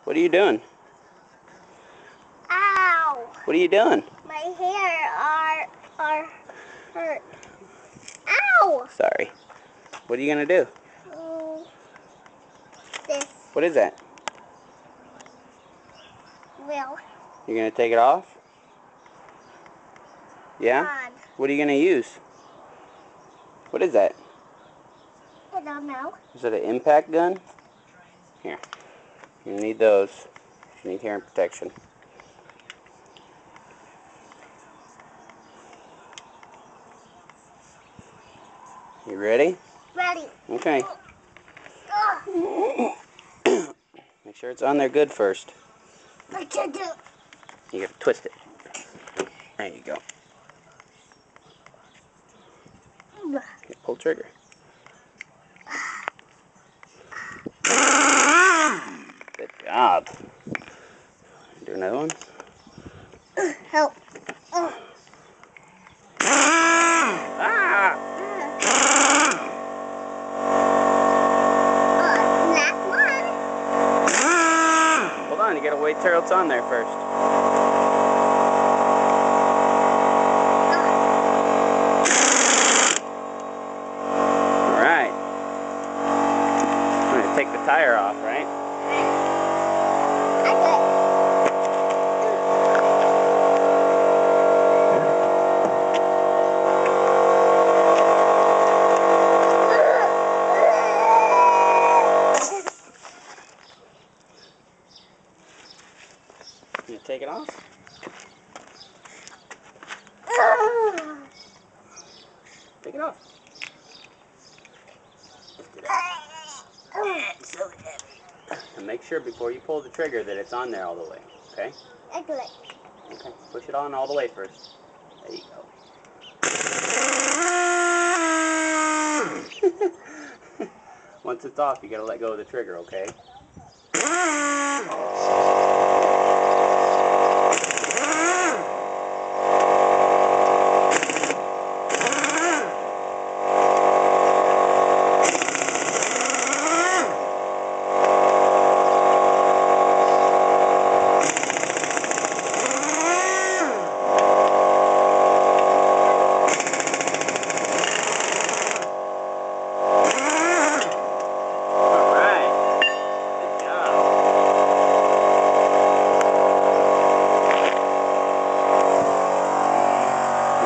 What are you doing? Ow! What are you doing? My hair are hurt. Ow! Sorry. What are you gonna do? This. What is that? Will. You're gonna take it off? Yeah? On. What are you gonna use? What is that? I don't know. Is it an impact gun? Here. You need those. You need hearing protection. You ready? Ready. Okay. Make sure it's on there good first. I can't do it. You gotta twist it. There you go. Okay, pull trigger. Good job. Do another one. Help. Ah! Last one. Hold on, you gotta wait till it's on there first. Alright. I'm gonna take the tire off, right? You gonna take it off? Take it off. So heavy. And make sure before you pull the trigger that it's on there all the way, okay? Excellent. Okay, push it on all the way first. There you go. Once it's off, you gotta let go of the trigger, okay?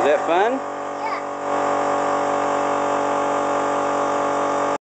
Is that fun?